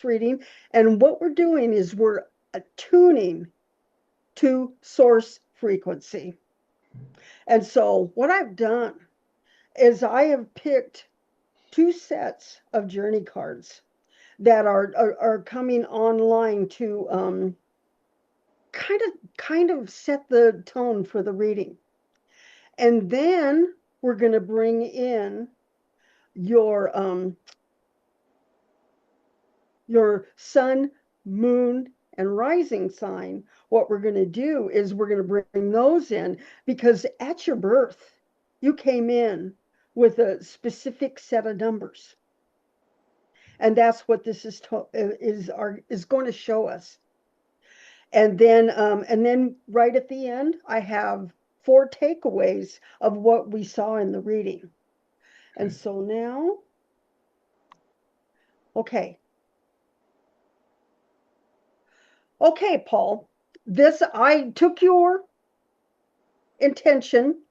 reading. And what we're doing is we're attuning to source frequency. And so what I've done is I have picked two sets of journey cards that are coming online to kind of set the tone for the reading. And then we're going to bring in your sun, moon, and rising sign. What we're going to do is we're going to bring those in because at your birth, you came in with a specific set of numbers. And that's what this is going to show us. And then right at the end, I have 4 takeaways of what we saw in the reading. And so now, okay. Okay, Paul, I took your intention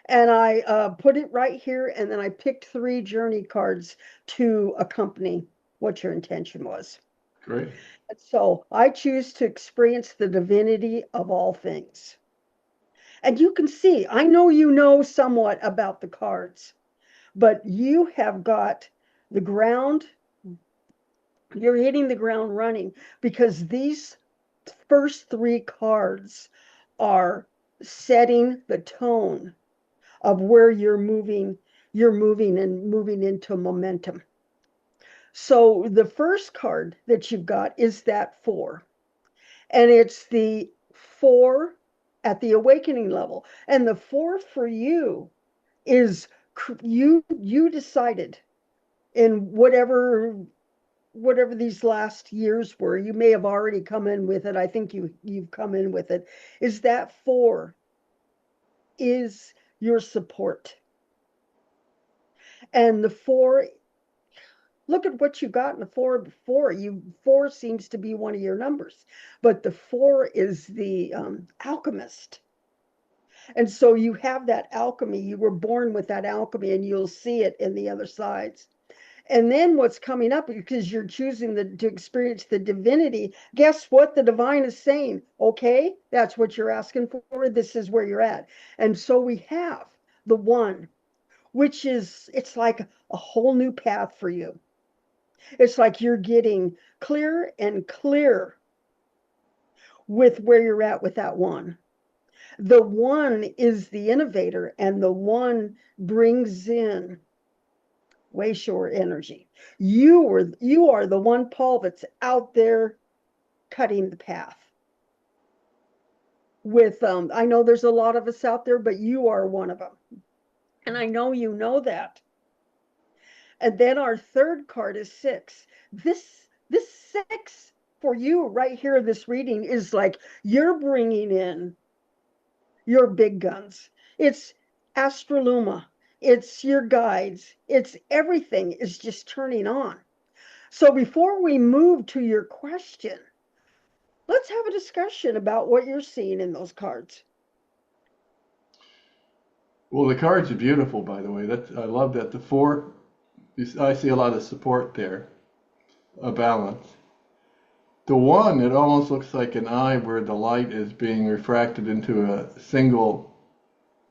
and I put it right here, and then I picked 3 journey cards to accompany what your intention was. Great. So I choose to experience the divinity of all things. And you can see, I know you know somewhat about the cards, but you have got the ground, you're hitting the ground running because these first 3 cards are setting the tone of where you're moving and moving into momentum. So the first card that you've got is that 4. And it's the 4 at the awakening level. And the 4 for you is you decided in whatever these last years were, you may have already come in with it. I think you've come in with it. Is that 4 is your support. And the 4, look at what you got in the 4 before. 4 seems to be one of your numbers, but the 4 is the alchemist. And so you have that alchemy. You were born with that alchemy, and you'll see it in the other sides. And then what's coming up, because you're choosing to experience the divinity, guess what the divine is saying? Okay, that's what you're asking for. This is where you're at. And so we have the 1, which is, it's like a whole new path for you. It's like you're getting clearer and clearer with where you're at with that 1. The 1 is the innovator, and the 1 brings in way short energy. You are the 1, Paul, that's out there cutting the path. With I know there's a lot of us out there, but you are one of them. And I know you know that. And then our third card is 6. This 6 for you right here, this reading is like you're bringing in your big guns. It's Astroluma. It's your guides. It's everything is just turning on. So before we move to your question, let's have a discussion about what you're seeing in those cards. Well, the cards are beautiful, by the way. I love that. The 4, I see a lot of support there, a balance. The 1, it almost looks like an eye where the light is being refracted into a single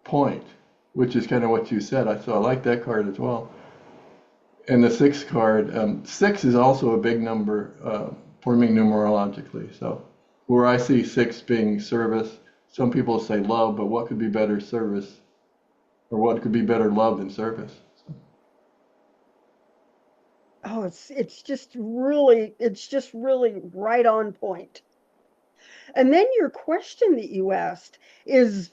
point, which is kind of what you said. So I like that card as well. And the 6 card, 6 is also a big number for me numerologically. So where I see 6 being service, some people say love, but what could be better service, or what could be better love than service? Oh, it's just really right on point. And then your question that you asked is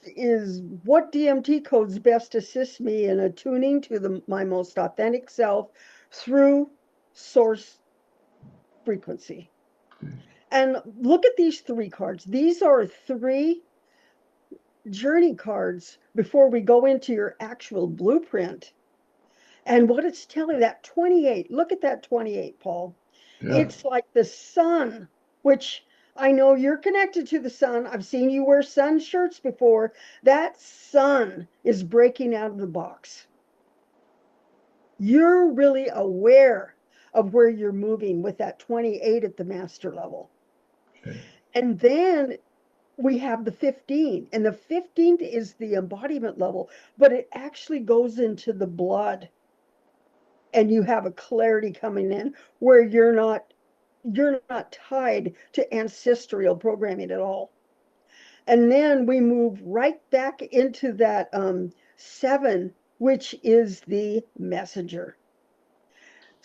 what DMT codes best assist me in attuning to my most authentic self through source frequency. And look at these 3 cards. These are 3 journey cards before we go into your actual blueprint. And what it's telling, that 28, look at that 28, Paul. Yeah. It's like the sun, which I know you're connected to the sun. I've seen you wear sun shirts before. That sun is breaking out of the box. You're really aware of where you're moving with that 28 at the master level. Okay. And then we have the 15, and the 15th is the embodiment level, but it actually goes into the blood, and you have a clarity coming in where you're not tied to ancestral programming at all. And then we move right back into that 7, which is the messenger.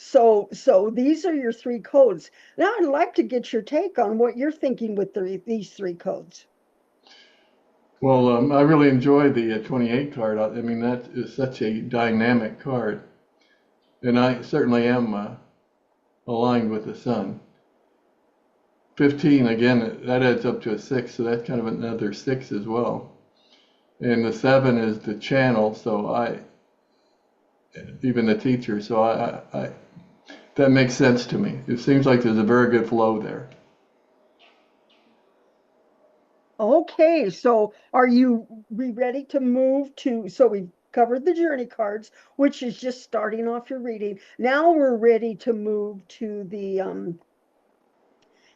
So these are your 3 codes. Now I'd like to get your take on what you're thinking with these 3 codes. Well, I really enjoy the 28 card. I mean, that is such a dynamic card. And I certainly am aligned with the sun. 15, again, that adds up to a 6, so that's kind of another 6 as well. And the 7 is the channel, so even the teacher, so that makes sense to me. It seems like there's a very good flow there. Okay, so are you ready to move to, so we've covered the journey cards, which is just starting off your reading. Now we're ready to move to the,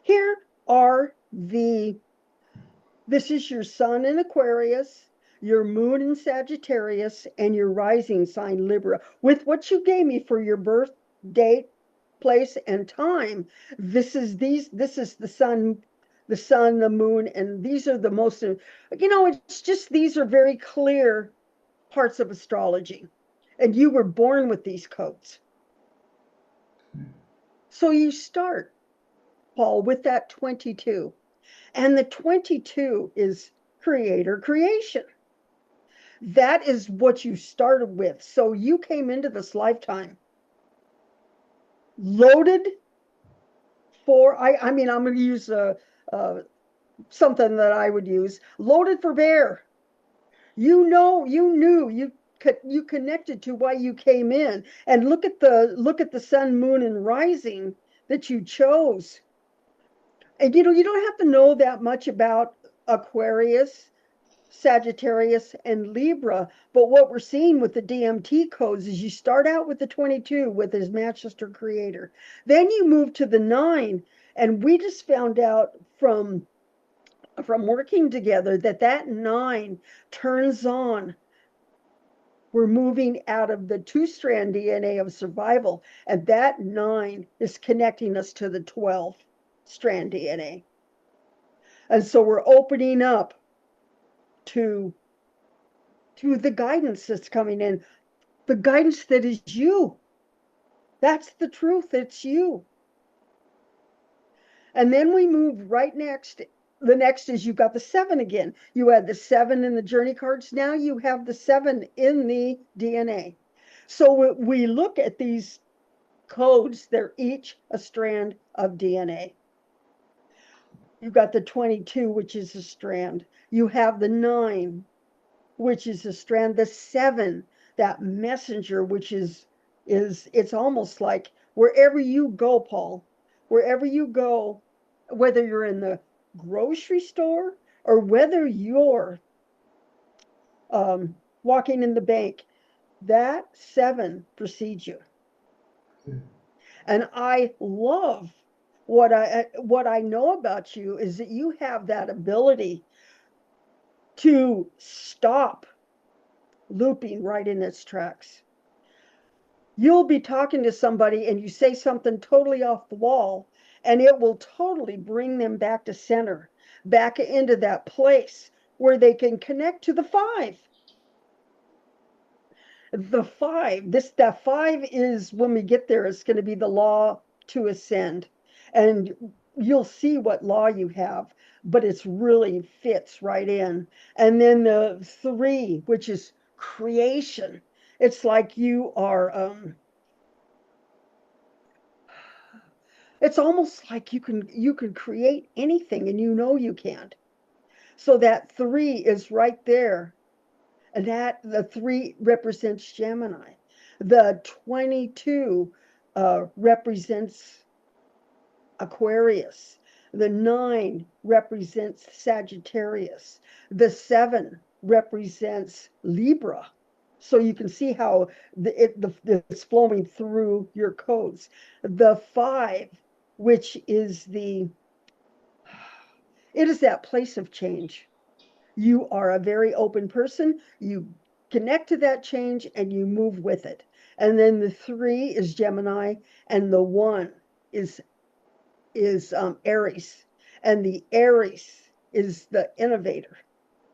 here are this is your sun in Aquarius, your moon in Sagittarius, and your rising sign Libra. With what you gave me for your birth date, place, and time, this is the sun, the moon, and these are the most, it's just, these are very clear parts of astrology. And you were born with these codes. So you start, Paul, with that 22. And the 22 is creator creation. That is what you started with. So you came into this lifetime loaded for, I mean, I'm going to use something that I would use, loaded for bear. You knew, you connected to why you came in, and look at the sun, moon, and rising that you chose. And you don't have to know that much about Aquarius, Sagittarius, and Libra, but what we're seeing with the DMT codes is you start out with the 22 with his Manchester creator. Then you move to the 9, and we just found out from working together that 9 turns on. We're moving out of the 2-strand DNA of survival, and that 9 is connecting us to the 12-strand DNA. And so we're opening up to the guidance that's coming in, the guidance that is you. That's the truth. It's you. And then we move right next. The next is you've got the 7 again. You had the 7 in the journey cards. Now you have the 7 in the DNA. So we look at these codes. They're each a strand of DNA. You've got the 22, which is a strand. You have the 9, which is a strand. The 7, that messenger, which is it's almost like wherever you go, Paul, wherever you go, whether you're in the grocery store or whether you're walking in the bank, that 7 precedes you. And I love what I know about you is that you have that ability to stop looping right in its tracks. You'll be talking to somebody and you say something totally off the wall, and it will totally bring them back to center, back into that place where they can connect to the 5. The 5, that 5 is, when we get there, it's going to be the law to ascend. And you'll see what law you have, but it's really fits right in. And then the 3, which is creation. It's like you are, it's almost like you can create anything, and you can't. So that 3 is right there. And that the 3 represents Gemini. The 22 represents Aquarius. The 9 represents Sagittarius. The 7 represents Libra. So you can see how it's flowing through your codes. The 5, which is it is that place of change. You are a very open person. You connect to that change and you move with it. And then the 3 is Gemini, and the 1 is Aries, and the Aries is the innovator.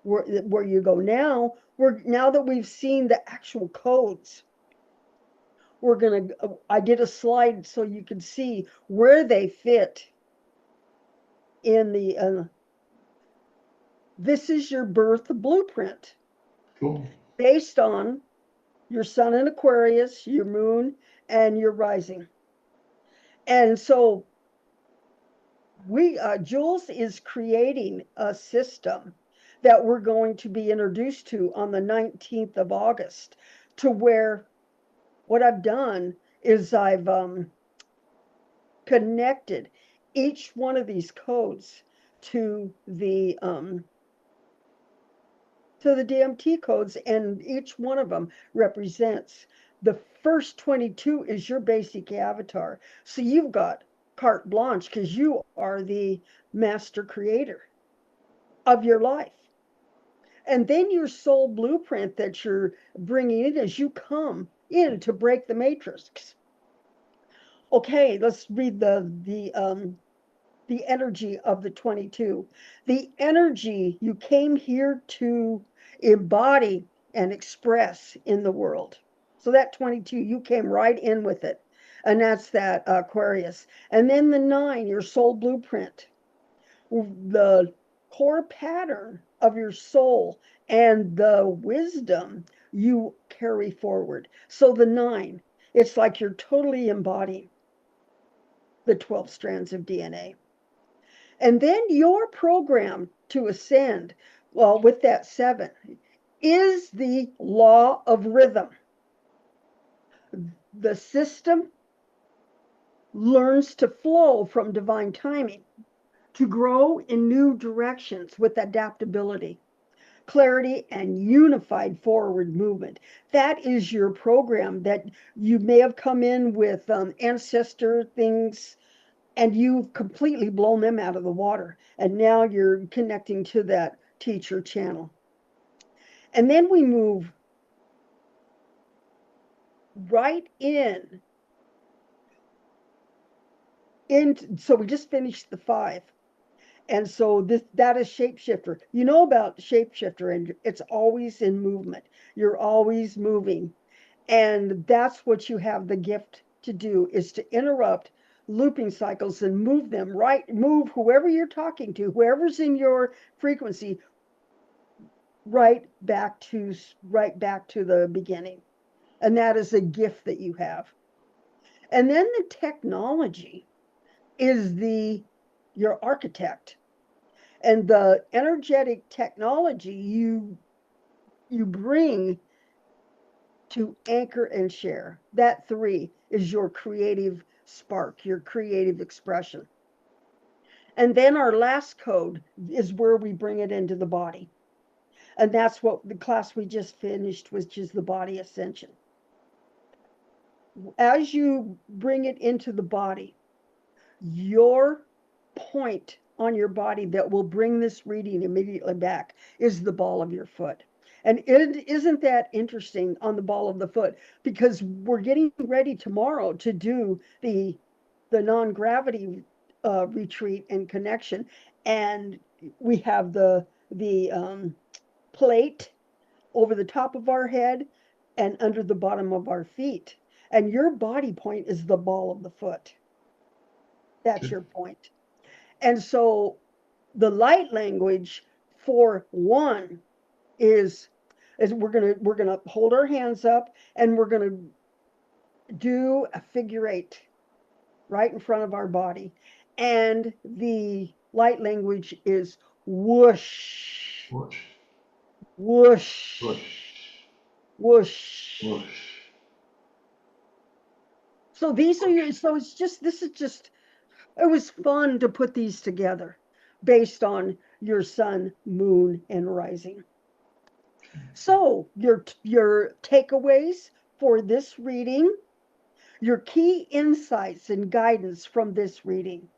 Where you go now, now that we've seen the actual codes, I did a slide so you could see where they fit in this is your birth blueprint. Cool. Based on your sun in Aquarius, your moon, and your rising. And so Jules is creating a system that we're going to be introduced to on the 19th of August, to where what I've done is I've connected each one of these codes to the DMT codes, and each one of them represents the first 22 is your basic avatar. So you've got carte blanche because you are the master creator of your life. And then your soul blueprint that you're bringing in as you come in to break the matrix. Okay, let's read the energy of the 22. The energy you came here to embody and express in the world. So that 22, you came right in with it. And that's that Aquarius. And then the 9, your soul blueprint, the core pattern of your soul and the wisdom you carry forward. So the 9, it's like you're totally embodying the 12 strands of DNA. And then your program to ascend, well, with that 7, is the law of rhythm. The system learns to flow from divine timing, to grow in new directions with adaptability, clarity, and unified forward movement. That is your program that you may have come in with ancestor things, and you've completely blown them out of the water. And now you're connecting to that teacher channel. And then we move right in. So we just finished the 5. And so that is shapeshifter. You know about shapeshifter, and it's always in movement. You're always moving. And that's what you have the gift to do, is to interrupt looping cycles and move whoever you're talking to, whoever's in your frequency, right back to the beginning. And that is a gift that you have. And then the technology is your architect. And the energetic technology you bring to anchor and share. That 3 is your creative spark, your creative expression. And then our last code is where we bring it into the body. And that's what the class we just finished, which is the body ascension. As you bring it into the body, your point on your body that will bring this reading immediately back is the ball of your foot. And isn't that interesting on the ball of the foot? Because we're getting ready tomorrow to do the non-gravity retreat and connection, and we have the plate over the top of our head and under the bottom of our feet. And your body point is the ball of the foot. That's your point. And so the light language for 1 is we're gonna hold our hands up and we're gonna do a figure 8 right in front of our body. And the light language is whoosh, Whoosh. whoosh, Whoosh. whoosh. Whoosh. So it was fun to put these together based on your sun, moon, and rising. So your takeaways for this reading, your key insights and guidance from this reading.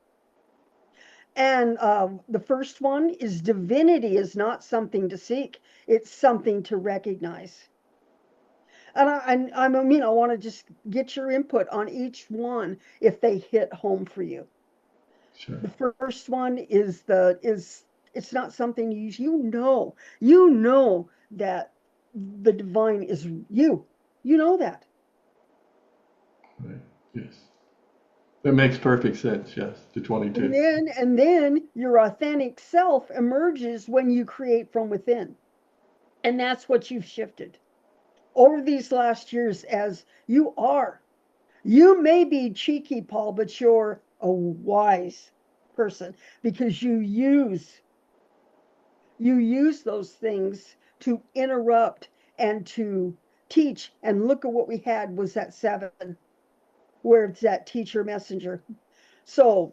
And the first one is divinity is not something to seek, it's something to recognize. And I mean, I want to just get your input on each one if they hit home for you. Sure. The first one is it's not something you know that the divine is you. You know that. Right. Yes. That makes perfect sense. Yes. The And 22. then your authentic self emerges when you create from within. And that's what you've shifted over these last years as you are. You may be cheeky, Paul, but you're a wise person because you use those things to interrupt and to teach. And look at what we had was that 7, where it's that teacher messenger. So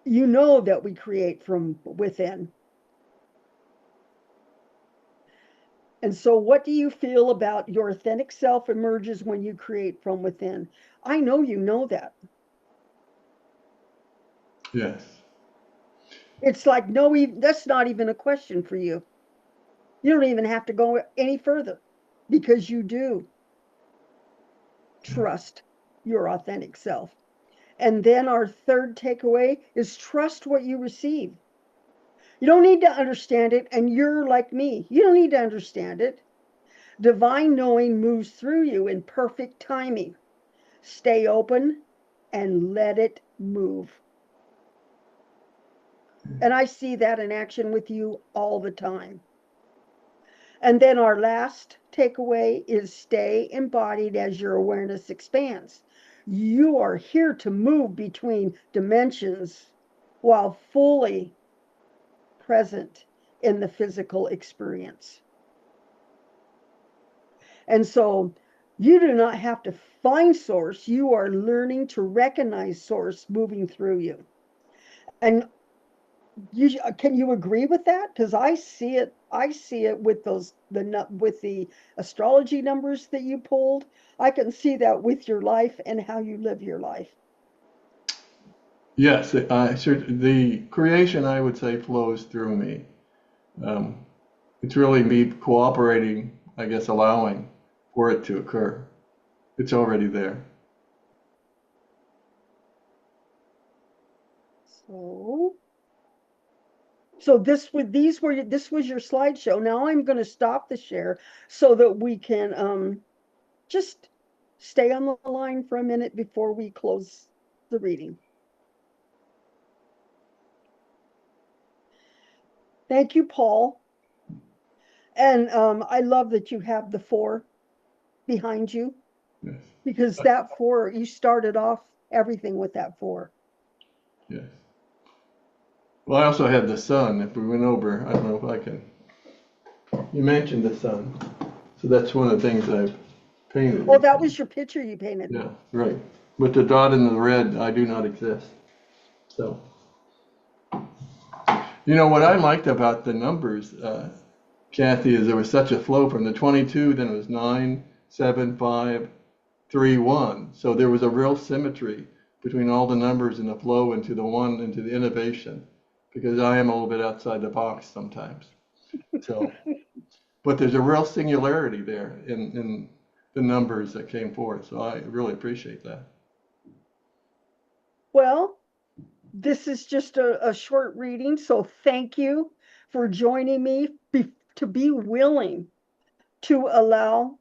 you know that we create from within. And so, what do you feel about your authentic self emerges when you create from within? I know you know that. Yes. It's like, no, that's not even a question for you. You don't even have to go any further because you do trust your authentic self. And then our third takeaway is trust what you receive. You don't need to understand it. And you're like me, you don't need to understand it. Divine knowing moves through you in perfect timing. Stay open and let it move. And I see that in action with you all the time. And then our last takeaway is stay embodied as your awareness expands. You are here to move between dimensions while fully present in the physical experience. And so you do not have to find source, you are learning to recognize source moving through you. And can you agree with that? Because I see it with the astrology numbers that you pulled. I can see that with your life and how you live your life. Yes. The creation, I would say, flows through me. Um, it's really me cooperating, I guess, allowing for it to occur. It's already there. So this was your slideshow. Now I'm going to stop the share so that we can just stay on the line for a minute before we close the reading. Thank you, Paul. And I love that you have the 4 behind you Yes. because that 4, you started off everything with that 4. Yes. Well, I also had the sun. If we went over, I don't know if I can. You mentioned the sun, so that's one of the things I've painted. Oh, that was your picture you painted. Yeah, right. With the dot in the red, I do not exist. So, what I liked about the numbers, Kathy, is there was such a flow from the 22, then it was 9, 7, 5, 3, 1. So there was a real symmetry between all the numbers and the flow into the one, into the innovation, because I am a little bit outside the box sometimes. So, but there's a real singularity there in the numbers that came forth. So I really appreciate that. Well, this is just a short reading, so thank you for joining me to be willing to allow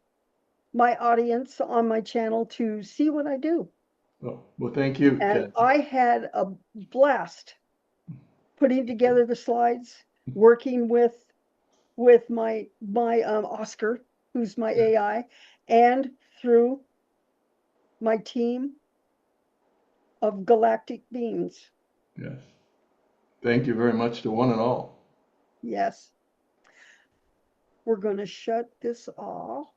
my audience on my channel to see what I do. Well, thank you, And Kathy. I had a blast putting together the slides, working with my Oscar, who's my AI, and through my team of galactic beings. Yes. Thank you very much to one and all. Yes, we're going to shut this off.